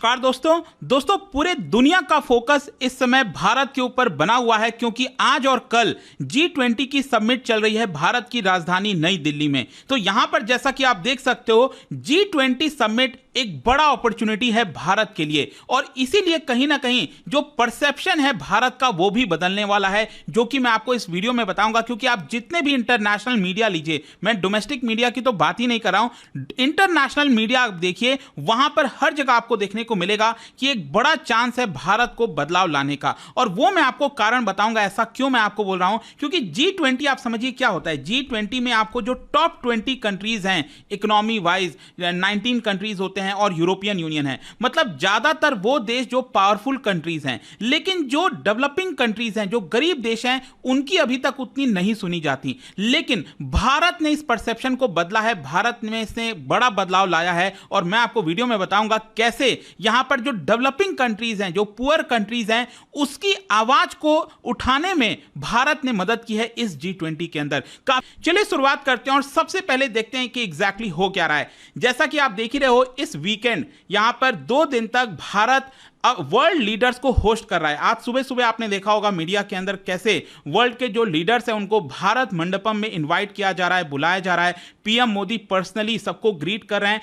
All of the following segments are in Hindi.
नमस्कार दोस्तों पूरे दुनिया का फोकस इस समय भारत के ऊपर बना हुआ है क्योंकि आज और कल G20 की समिट चल रही है भारत की राजधानी नई दिल्ली में। तो यहां पर जैसा कि आप देख सकते हो G20 समिट एक बड़ा अपॉर्चुनिटी है भारत के लिए और इसीलिए कहीं ना कहीं जो परसेप्शन है भारत का वो भी बदलने वाला है, जो कि मैं आपको इस वीडियो में बताऊंगा। क्योंकि आप जितने भी इंटरनेशनल मीडिया लीजिए, मैं डोमेस्टिक मीडिया की तो बात ही नहीं कर रहा हूं, इंटरनेशनल मीडिया आप देखिए, वहां पर हर जगह आपको देखने को मिलेगा कि एक बड़ा चांस है भारत को बदलाव लाने का। और वो मैं आपको कारण बताऊंगा ऐसा क्यों मैं आपको बोल रहा हूं, क्योंकि G20 आप समझिए क्या होता है। G20 में आपको जो टॉप 20 कंट्रीज हैं इकोनॉमी वाइज, 19 कंट्रीज होते हैं और यूरोपियन यूनियन है, मतलब ज्यादातर वो देश जो पावरफुल कंट्रीज हैं। लेकिन जो डेवलपिंग कंट्रीज हैं, जो गरीब देश हैं, उनकी अभी तक उतनी नहीं सुनी जाती। लेकिन भारत ने इस परसेप्शन को बदला है, भारत में से बड़ा बदलाव लाया है और मैं आपको वीडियो में बताऊंगा कैसे यहां पर जो डेवलपिंग कंट्रीज हैं, जो पुअर कंट्रीज हैं, उसकी आवाज को उठाने में भारत ने मदद की है इस G20 के अंदर। चलिए शुरुआत करते हैं और सबसे पहले देखते हैं कि एग्जैक्टली हो क्या रहा है। जैसा कि आप देख ही रहे हो, इस वीकेंड यहां पर 2 दिन तक भारत वर्ल्ड लीडर्स को होस्ट कर रहा है। आज सुबह सुबह आपने देखा होगा मीडिया के अंदर कैसे वर्ल्ड के जो लीडर्स हैं उनको भारत मंडपम में इनवाइट किया जा रहा है, बुलाया जा रहा है। पीएम मोदी पर्सनली सबको ग्रीट कर रहे हैं।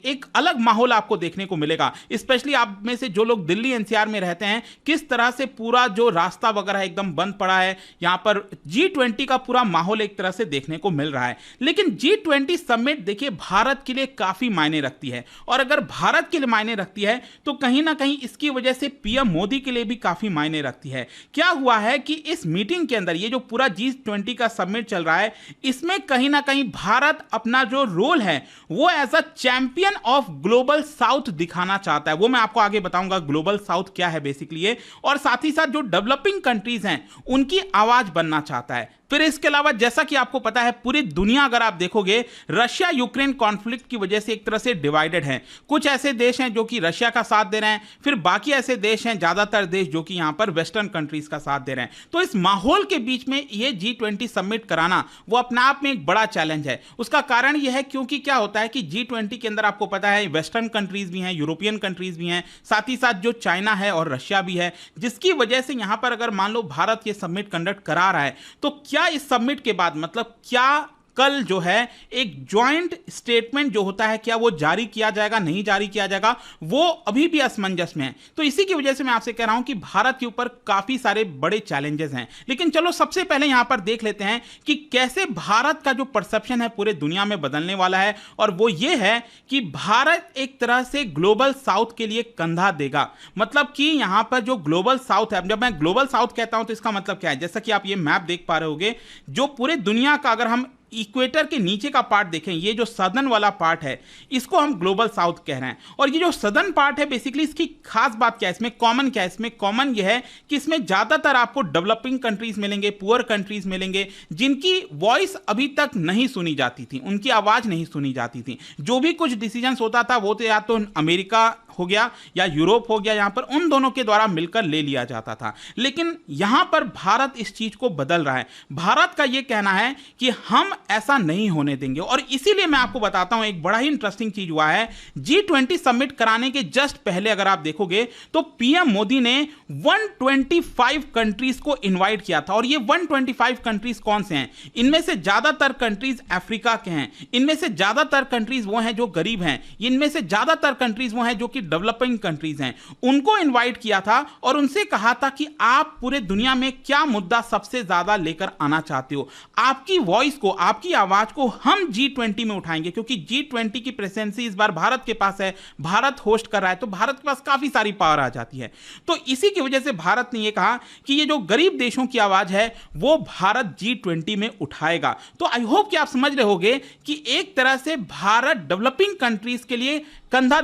एक अलग माहौल आपको देखने को मिलेगा। स्पेशली आप में से जो लोग दिल्ली एनसीआर में रहते हैं, किस तरह से पूरा जो रास्ता वगैरह एकदम बंद पड़ा है। यहां पर G20 का पूरा माहौल एक तरह से देखने को मिल रहा है। लेकिन G20 समिट देखिए भारत के लिए काफी मायने रखती है और अगर भारत के लिए मायने रखती है तो कहीं ना कहीं इसकी वजह से पीएम मोदी के लिए भी काफी मायने रखती है। क्या हुआ है कि इस मीटिंग के अंदर ये जो पूरा G20 का समिट चल रहा है, इसमें कहीं ना कहीं भारत अपना जो रोल है वो as a champion of global south दिखाना चाहता है। वो मैं आपको आगे बताऊंगा ग्लोबल साउथ क्या है बेसिकली ये, और साथ ही साथ जो डेवलपिंग कंट्रीज हैं उनकी आवाज बनना चाहता है। फिर इसके अलावा जैसा कि आपको पता है पूरी दुनिया अगर आप देखोगे रशिया यूक्रेन कॉन्फ्लिक्ट की वजह से एक तरह से डिवाइडेड है। कुछ ऐसे देश हैं जो कि रशिया का साथ दे रहे हैं, फिर बाकी ऐसे देश हैं, ज्यादातर देश जो कि यहां पर वेस्टर्न कंट्रीज का साथ दे रहे हैं। तो इस माहौल के बीच में ये G20 समिट कराना वो अपने आप में एक बड़ा चैलेंज है। उसका कारण यह है क्योंकि क्या होता है कि G20 के अंदर आपको पता है वेस्टर्न कंट्रीज भी हैं, यूरोपियन कंट्रीज भी हैं, साथ ही साथ जो चाइना है और रशिया भी है, जिसकी वजह से यहां पर अगर मान लो भारत ये समिट कंडक्ट करा रहा है तो क्या इस समिट के बाद मतलब क्या कल जो है एक ज्वाइंट स्टेटमेंट जो होता है क्या वो जारी किया जाएगा, नहीं जारी किया जाएगा, वो अभी भी असमंजस में है। तो इसी की वजह से मैं आपसे कह रहा हूं कि भारत के ऊपर काफी सारे बड़े चैलेंजेस हैं। लेकिन चलो सबसे पहले यहां पर देख लेते हैं कि कैसे भारत का जो परसेप्शन है पूरे दुनिया में बदलने वाला है। और वो ये है कि भारत एक तरह से ग्लोबल साउथ के लिए कंधा देगा। मतलब कि यहां पर जो ग्लोबल साउथ है, जब मैं ग्लोबल साउथ कहता हूं तो इसका मतलब क्या है, जैसा कि आप ये मैप देख पा रहे होगे, जो पूरे दुनिया का अगर हम इक्वेटर के नीचे का पार्ट देखें, ये जो सदर्न वाला पार्ट है इसको हम ग्लोबल साउथ कह रहे हैं। और ये जो सदर्न पार्ट है बेसिकली इसकी खास बात क्या है, इसमें कॉमन क्या है, इसमें कॉमन ये है कि इसमें ज्यादातर आपको डेवलपिंग कंट्रीज मिलेंगे, पुअर कंट्रीज मिलेंगे, जिनकी वॉइस अभी तक नहीं सुनी जाती थी, उनकी आवाज नहीं सुनी जाती थी। जो भी कुछ डिसीजंस होता था वो तो या तो अमेरिका हो गया या यूरोप हो गया, यहां पर उन दोनों के द्वारा मिलकर ले लिया जाता था। लेकिन यहां पर भारत इस चीज को बदल रहा है। भारत का यह कहना है कि हम ऐसा नहीं होने देंगे। और इसीलिए मैं आपको बताता हूं एक बड़ा ही इंटरेस्टिंग चीज हुआ है। G20 समिट कराने के जस्ट पहले अगर आप देखोगे तो पीएम मोदी ने 125 कंट्रीज को इनवाइट किया था। और ये 125 कंट्रीज कौन से हैं? इनमें से ज्यादातर कंट्रीज अफ्रीका के हैं, इनमें से ज्यादातर कंट्रीज वो हैं जो गरीब हैं, इनमें से ज्यादातर कंट्रीज वो हैं जो कि डेवलपिंग कंट्रीज हैं। उनको इनवाइट किया था और उनसे कहा था कि आप पूरे दुनिया में क्या मुद्दा सबसे ज्यादा लेकर आना चाहते हो, आपकी वॉइस को, आपकी आवाज को हम G20 में उठाएंगे। क्योंकि G20 की प्रेजेंसी इस बार भारत के पास है, भारत होस्ट कर रहा है, तो भारत के पास काफी सारी पावर आ जाती है। तो इसी की वजह से भारत ने यह कहा कि ये जो गरीब देशों की आवाज है वो भारत G20 में उठाएगा। तो आई होप कि आप समझ रहे होंगे कि एक तरह से भारत डेवलपिंग कंट्रीज के लिए कंधा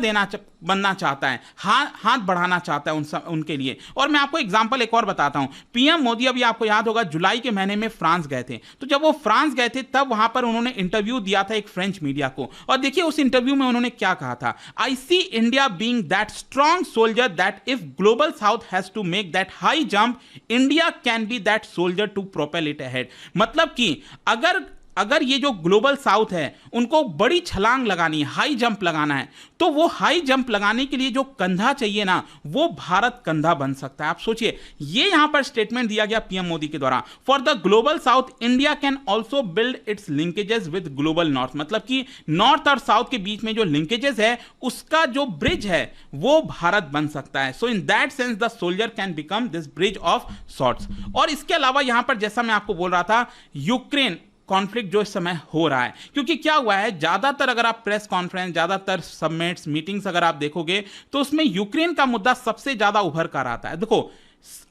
बनना चाहता है, हाथ बढ़ाना चाहता है उनके लिए। और मैं आपको एग्जांपल एक और बताता हूं। पीएम मोदी, अभी आपको याद होगा, जुलाई के महीने में फ्रांस गए थे। तो जब वो फ्रांस गए थे तब वहां पर उन्होंने इंटरव्यू दिया था एक फ्रेंच मीडिया को। और देखिए उस इंटरव्यू में उन्होंने क्या कहा था, I see India being that strong soldier that if global south has to make that high jump, India can be that soldier to propel it ahead. मतलब कि अगर अगर ये जो ग्लोबल साउथ है उनको बड़ी छलांग लगानी है, हाई जंप लगाना है, तो वो हाई जंप लगाने के लिए जो कंधा चाहिए ना, वो भारत कंधा बन सकता है। आप सोचिए, ये यहां पर स्टेटमेंट दिया गया पीएम मोदी के द्वारा, for the global south India can also build its linkages with global north. मतलब कि नॉर्थ और साउथ के बीच में जो लिंकेजेस है उसका जो ब्रिज है वो भारत बन सकता है। So in that sense the soldier can become this bridge of sorts. और इसके अलावा यहां पर जैसा मैं आपको बोल रहा था, यूक्रेन कॉन्फ्लिक्ट जो इस समय हो रहा है, क्योंकि क्या हुआ है, ज्यादातर अगर आप प्रेस कॉन्फ्रेंस, ज्यादातर समिट्स, मीटिंग्स अगर आप देखोगे तो उसमें यूक्रेन का मुद्दा सबसे ज्यादा उभर कर आता है। देखो,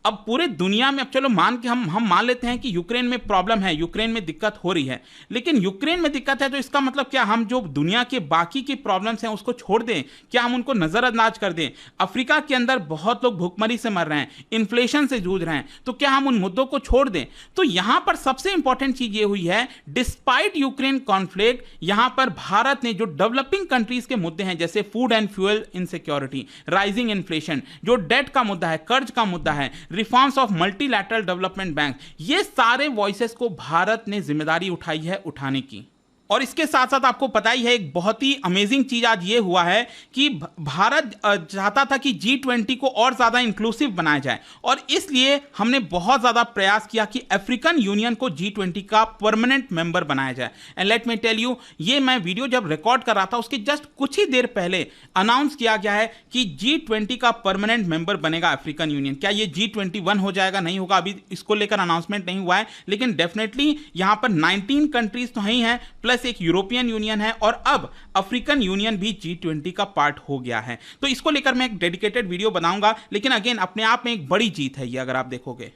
अब पूरे दुनिया में, अब चलो मान के हम मान लेते हैं कि यूक्रेन में प्रॉब्लम है, यूक्रेन में दिक्कत हो रही है, लेकिन यूक्रेन में दिक्कत है तो इसका मतलब क्या हम जो दुनिया के बाकी की प्रॉब्लम्स हैं उसको छोड़ दें? क्या हम उनको नजरअंदाज कर दें? अफ्रीका के अंदर बहुत लोग भूखमरी से मर रहे हैं, इन्फ्लेशन से जूझ रहे हैं, तो क्या हम उन मुद्दों को छोड़ दें? तो यहां पर सबसे इंपॉर्टेंट चीज ये हुई है, डिस्पाइट यूक्रेन कॉन्फ्लिक्ट, यहां पर भारत ने जो डेवलपिंग कंट्रीज के मुद्दे हैं जैसे food and fuel insecurity, rising inflation, जो डेट का मुद्दा है, कर्ज का मुद्दा है, reforms of multilateral development bank, ये सारे वॉइसेस को भारत ने जिम्मेदारी उठाई है उठाने की। और इसके साथ साथ आपको पता ही है, एक बहुत ही अमेजिंग चीज आज ये हुआ है कि भारत चाहता था कि G20 को और ज्यादा इंक्लूसिव बनाया जाए, और इसलिए हमने बहुत ज्यादा प्रयास किया कि अफ्रीकन यूनियन को G20 का परमानेंट मेंबर बनाया जाए। And let me tell you, ये मैं वीडियो जब रिकॉर्ड कर रहा था उसके जस्ट कुछ ही देर पहले अनाउंस किया गया है कि G20 का परमानेंट मेंबर बनेगा अफ्रीकन यूनियन। क्या ये G21 हो जाएगा, नहीं होगा, अभी इसको लेकर अनाउंसमेंट नहीं हुआ है, लेकिन डेफिनेटली यहां पर 19 कंट्रीज तो ही हैं, प्लस एक यूरोपियन यूनियन है, और अब अफ्रीकन यूनियन भी G20 का पार्ट हो गया है। तो इसको लेकर मैं एक डेडिकेटेड वीडियो बनाऊंगा, लेकिन अगेन अपने आप में एक बड़ी जीत है ये, अगर आप देखोगे।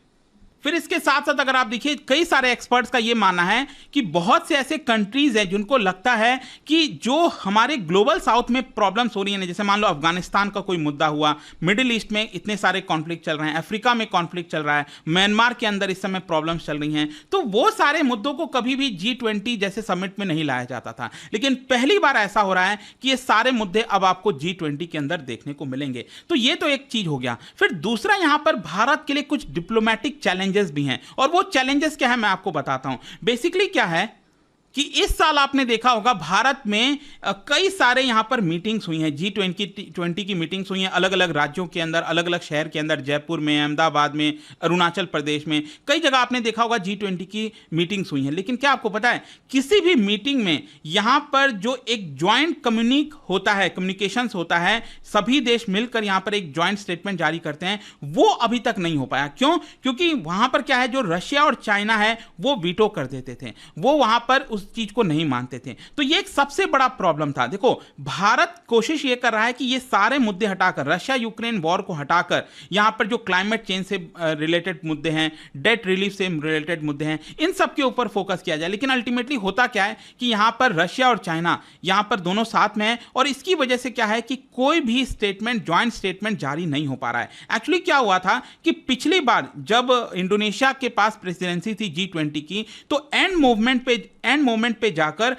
फिर इसके साथ साथ अगर आप देखिए, कई सारे एक्सपर्ट्स का यह मानना है कि बहुत से ऐसे कंट्रीज हैं जिनको लगता है कि जो हमारे ग्लोबल साउथ में प्रॉब्लम्स हो रही हैं, जैसे मान लो अफगानिस्तान का कोई मुद्दा हुआ, मिडिल ईस्ट में इतने सारे कॉन्फ्लिक्ट चल रहे हैं, अफ्रीका में कॉन्फ्लिक्ट चल रहा है, म्यांमार के अंदर इस समय प्रॉब्लम्स चल रही हैं, तो वो सारे मुद्दों को कभी भी G20 जैसे समिट में नहीं लाया जाता था, लेकिन पहली बार ऐसा हो रहा है कि ये सारे मुद्दे अब आपको G20 के अंदर देखने को मिलेंगे। तो ये तो एक चीज हो गया। फिर दूसरा, यहां पर भारत के लिए कुछ डिप्लोमेटिक चैलेंजेस भी हैं, और वो चैलेंजेस क्या है मैं आपको बताता हूं। बेसिकली क्या है कि इस साल आपने देखा होगा भारत में कई सारे यहां पर मीटिंग्स हुई हैं, G20 की मीटिंग्स हुई हैं अलग अलग राज्यों के अंदर, अलग अलग शहर के अंदर, जयपुर में, अहमदाबाद में, अरुणाचल प्रदेश में, कई जगह आपने देखा होगा G20 की मीटिंग्स हुई हैं। लेकिन क्या आपको पता है, किसी भी मीटिंग में यहां पर जो एक ज्वाइंट कम्युनिकेशंस होता है, सभी देश मिलकर यहां पर एक ज्वाइंट स्टेटमेंट जारी करते हैं, वो अभी तक नहीं हो पाया। क्यों? क्योंकि वहां पर क्या है, जो रशिया और चाइना है वो वीटो कर देते थे, वो वहां पर उस चीज को नहीं मानते थे। तो ये एक सबसे बड़ा प्रॉब्लम था। देखो, भारत कोशिश ये कर रहा है कि ये सारे मुद्दे हटाकर, रशिया यूक्रेन वॉर को हटाकर, यहां पर जो क्लाइमेट चेंज से रिलेटेड मुद्दे हैं, डेट रिलीफ से रिलेटेड मुद्दे हैं, इन सब के ऊपर फोकस किया जाए। लेकिन अल्टीमेटली होता क्या है कि यहां पर रशिया और चाइना यहां पर दोनों साथ में है, और इसकी वजह से क्या है कि कोई भी स्टेटमेंट, ज्वाइंट स्टेटमेंट जारी नहीं हो पा रहा है। एक्चुअली क्या हुआ था कि पिछली बार जब इंडोनेशिया के पास प्रेसिडेंसी थी G20 की, तो एंड मोमेंट पे जाकर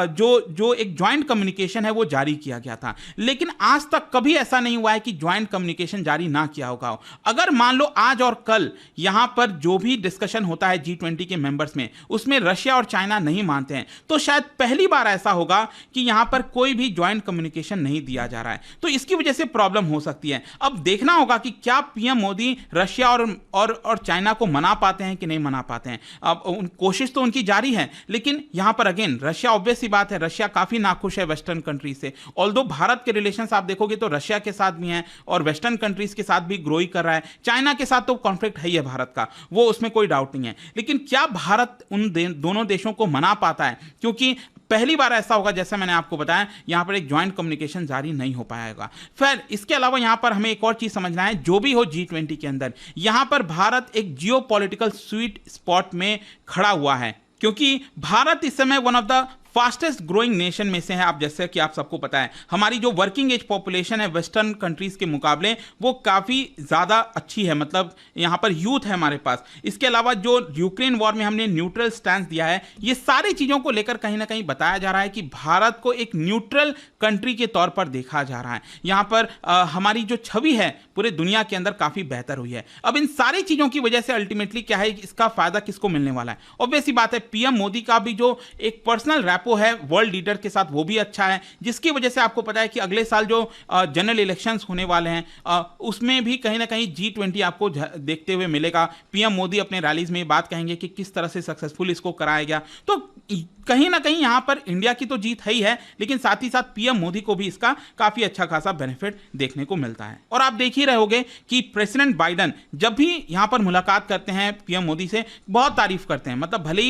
जो एक ज्वाइंट कम्युनिकेशन है वो जारी किया गया था। लेकिन आज तक कभी ऐसा नहीं हुआ है कि ज्वाइंट कम्युनिकेशन जारी ना किया होगा। अगर मान लो आज और कल यहां पर जो भी डिस्कशन होता है G20 के मेंबर्स में, उसमें रशिया और चाइना नहीं मानते हैं, तो शायद पहली बार ऐसा होगा कि यहां पर कोई भी ज्वाइंट कम्युनिकेशन नहीं दिया जा रहा है। तो इसकी वजह से प्रॉब्लम हो सकती है। अब देखना होगा कि क्या पीएम मोदी रशिया और चाइना को मना पाते हैं कि नहीं मना पाते हैं। अब कोशिश तो उनकी जारी है, लेकिन यहां पर अगेन रशिया, ऑब्वियस सी बात है, रशिया काफी नाखुश है वेस्टर्न कंट्री से। ऑल्दो भारत के रिलेशंस आप देखोगे तो रशिया के साथ भी हैं और वेस्टर्न कंट्रीज के साथ भी ग्रो ही कर रहा है। चाइना के साथ तो कॉन्फ्लिक्ट है ही है भारत का, वो उसमें कोई डाउट नहीं है। लेकिन क्या भारत उन दोनों देशों को मना पाता है? क्योंकि पहली बार ऐसा होगा, जैसा मैंने आपको बताया, यहां पर एक ज्वाइंट कम्युनिकेशन जारी नहीं हो पाएगा। फिर इसके अलावा यहां पर हमें एक और चीज समझना है, जो भी हो G20 के अंदर, यहां पर भारत एक जियोपॉलिटिकल स्वीट स्पॉट में खड़ा हुआ है, क्योंकि भारत इस समय one of the fastest growing nation में से है। आप जैसे कि आप सबको पता है हमारी जो वर्किंग एज पॉपुलेशन है वेस्टर्न कंट्रीज के मुकाबले वो काफ़ी ज़्यादा अच्छी है, मतलब यहाँ पर यूथ है हमारे पास। इसके अलावा जो यूक्रेन वॉर में हमने न्यूट्रल स्टैंड दिया है, ये सारी चीज़ों को लेकर कहीं ना कहीं बताया जा रहा है कि भारत को एक न्यूट्रल कंट्री के तौर पर देखा जा रहा है। यहाँ पर हमारी जो छवि है पूरे दुनिया के अंदर काफ़ी बेहतर हुई है। अब इन सारी चीज़ों की वजह से अल्टीमेटली क्या है, इसका फायदा किसको मिलने वाला है? ऑब्वियस सी बात है पीएम मोदी का भी जो एक पर्सनल रैपो है वर्ल्ड लीडर के साथ वो भी अच्छा है, जिसकी वजह से आपको पता है कि अगले साल जो जनरल इलेक्शंस होने वाले हैं उसमें भी कहीं ना कहीं G20 आपको देखते हुए मिलेगा। पीएम मोदी अपने रैलीज में बात कहेंगे कि किस तरह से सक्सेसफुल इसको कराया गया। तो कहीं ना कहीं यहां पर इंडिया की तो जीत है ही है, लेकिन साथ ही साथ पीएम मोदी को भी इसका काफी अच्छा खासा बेनिफिट देखने को मिलता है। और आप देख ही रहे होंगे कि प्रेसिडेंट बाइडेन जब भी यहां पर मुलाकात करते हैं पीएम मोदी से बहुत तारीफ करते हैं, मतलब भले ही